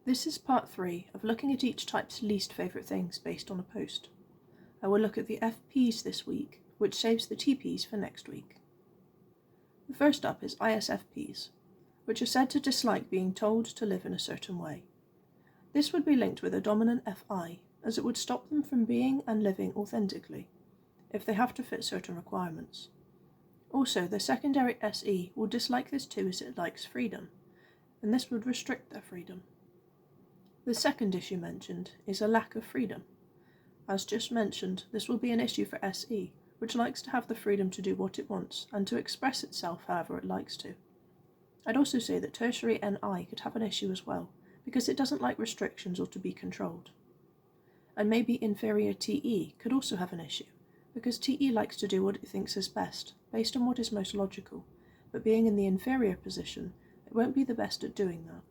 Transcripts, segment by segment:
This is part 3 of looking at each type's least favourite things based on a post. I will look at the FPs this week, which saves the TPs for next week. The first up is ISFPs, which are said to dislike being told to live in a certain way. This would be linked with a dominant FI, as it would stop them from being and living authentically, if they have to fit certain requirements. Also, the secondary SE will dislike this too, as it likes freedom, and this would restrict their freedom. The second issue mentioned is a lack of freedom. As just mentioned, this will be an issue for SE, which likes to have the freedom to do what it wants and to express itself however it likes to. I'd also say that tertiary NI could have an issue as well, because it doesn't like restrictions or to be controlled. And maybe inferior TE could also have an issue, because TE likes to do what it thinks is best, based on what is most logical, but being in the inferior position, it won't be the best at doing that.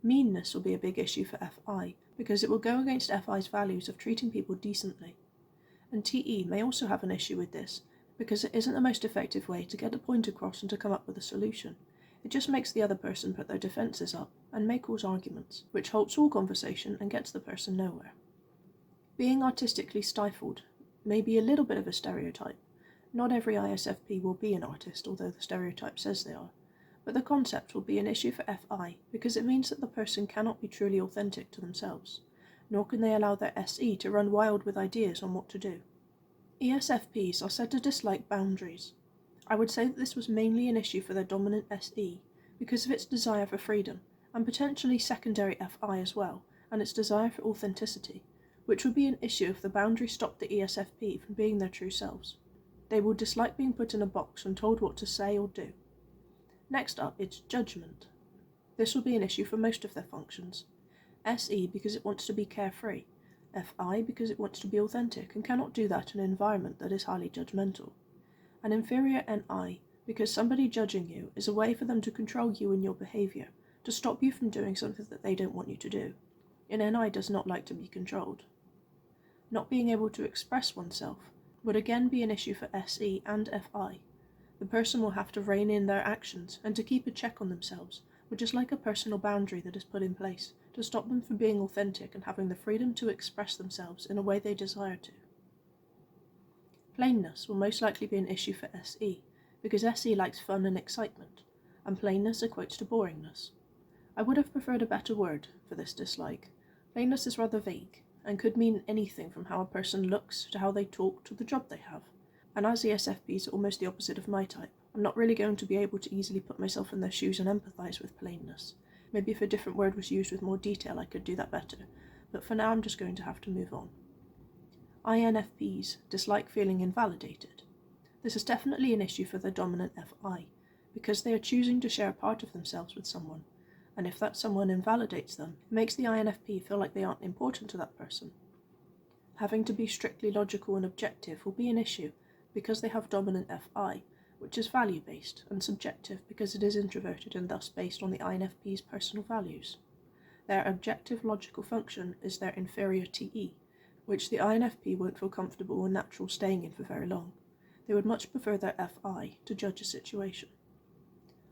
Meanness will be a big issue for FI, because it will go against FI's values of treating people decently. And TE may also have an issue with this, because it isn't the most effective way to get a point across and to come up with a solution. It just makes the other person put their defences up, and may cause arguments, which halts all conversation and gets the person nowhere. Being artistically stifled may be a little bit of a stereotype. Not every ISFP will be an artist, although the stereotype says they are. But the concept will be an issue for FI because it means that the person cannot be truly authentic to themselves, nor can they allow their SE to run wild with ideas on what to do. ESFPs are said to dislike boundaries. I would say that this was mainly an issue for their dominant SE because of its desire for freedom, and potentially secondary FI as well, and its desire for authenticity, which would be an issue if the boundary stopped the ESFP from being their true selves. They will dislike being put in a box and told what to say or do. Next up, it's judgment. This will be an issue for most of their functions. SE because it wants to be carefree, FI because it wants to be authentic and cannot do that in an environment that is highly judgmental, and inferior NI because somebody judging you is a way for them to control you and your behaviour, to stop you from doing something that they don't want you to do. And NI does not like to be controlled. Not being able to express oneself would again be an issue for SE and FI. The person will have to rein in their actions and to keep a check on themselves, which is like a personal boundary that is put in place to stop them from being authentic and having the freedom to express themselves in a way they desire to. Plainness will most likely be an issue for SE, because SE likes fun and excitement, and plainness equates to boringness. I would have preferred a better word for this dislike. Plainness is rather vague, and could mean anything from how a person looks to how they talk to the job they have. And as ESFPs are almost the opposite of my type, I'm not really going to be able to easily put myself in their shoes and empathise with plainness. Maybe if a different word was used with more detail I could do that better, but for now I'm just going to have to move on. INFPs dislike feeling invalidated. This is definitely an issue for their dominant FI, because they are choosing to share a part of themselves with someone, and if that someone invalidates them, it makes the INFP feel like they aren't important to that person. Having to be strictly logical and objective will be an issue, because they have dominant FI, which is value-based, and subjective because it is introverted and thus based on the INFP's personal values. Their objective logical function is their inferior TE, which the INFP won't feel comfortable or natural staying in for very long. They would much prefer their FI to judge a situation.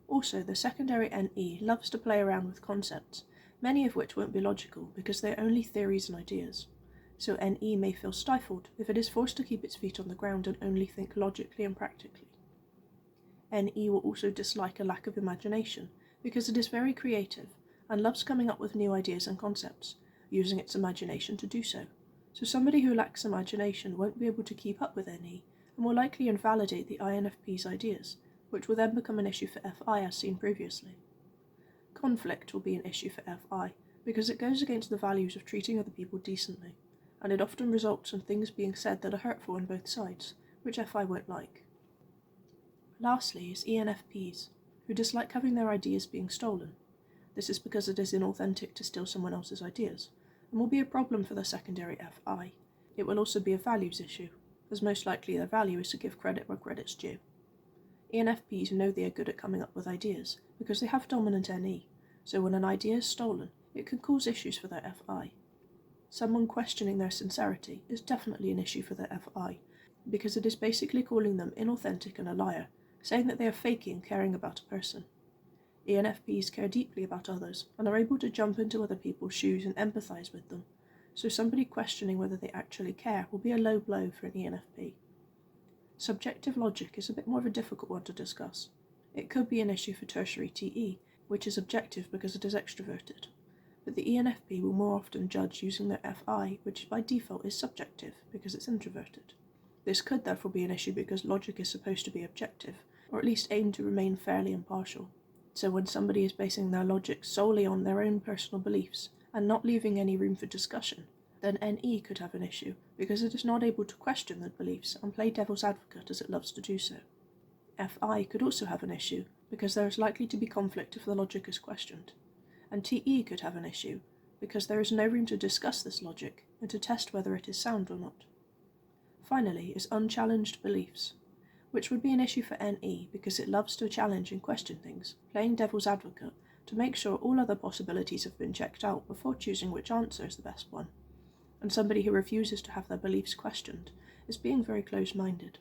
Also, the secondary NE loves to play around with concepts, many of which won't be logical because they are only theories and ideas. So NE may feel stifled if it is forced to keep its feet on the ground and only think logically and practically. NE will also dislike a lack of imagination because it is very creative and loves coming up with new ideas and concepts, using its imagination to do so. So somebody who lacks imagination won't be able to keep up with NE and will likely invalidate the INFP's ideas, which will then become an issue for FI as seen previously. Conflict will be an issue for FI because it goes against the values of treating other people decently, and it often results in things being said that are hurtful on both sides, which FI won't like. Lastly is ENFPs, who dislike having their ideas being stolen. This is because it is inauthentic to steal someone else's ideas, and will be a problem for the secondary FI. It will also be a values issue, as most likely their value is to give credit where credit's due. ENFPs know they are good at coming up with ideas, because they have dominant NE, so when an idea is stolen, it can cause issues for their FI. Someone questioning their sincerity is definitely an issue for their FI, because it is basically calling them inauthentic and a liar, saying that they are faking caring about a person. ENFPs care deeply about others and are able to jump into other people's shoes and empathise with them, so somebody questioning whether they actually care will be a low blow for an ENFP. Subjective logic is a bit more of a difficult one to discuss. It could be an issue for tertiary TE, which is objective because it is extroverted, but the ENFP will more often judge using their FI, which by default is subjective because it's introverted. This could therefore be an issue because logic is supposed to be objective, or at least aim to remain fairly impartial. So when somebody is basing their logic solely on their own personal beliefs and not leaving any room for discussion, then NE could have an issue because it is not able to question their beliefs and play devil's advocate as it loves to do so. FI could also have an issue because there is likely to be conflict if the logic is questioned, and TE could have an issue because there is no room to discuss this logic and to test whether it is sound or not. Finally is Unchallenged Beliefs, which would be an issue for NE because it loves to challenge and question things, playing devil's advocate to make sure all other possibilities have been checked out before choosing which answer is the best one, and somebody who refuses to have their beliefs questioned is being very close-minded.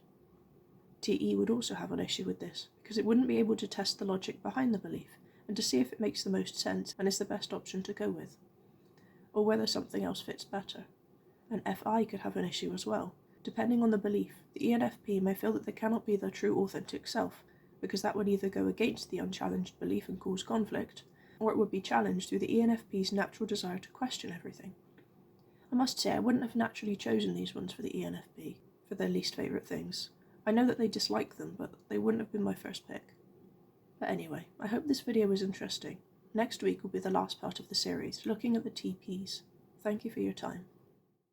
TE would also have an issue with this because it wouldn't be able to test the logic behind the belief and to see if it makes the most sense and is the best option to go with, or whether something else fits better. And FI could have an issue as well. Depending on the belief, the ENFP may feel that they cannot be their true authentic self, because that would either go against the unchallenged belief and cause conflict, or it would be challenged through the ENFP's natural desire to question everything. I must say I wouldn't have naturally chosen these ones for the ENFP, for their least favourite things. I know that they dislike them, but they wouldn't have been my first pick. But anyway, I hope this video was interesting. Next week will be the last part of the series, looking at the TPs. Thank you for your time.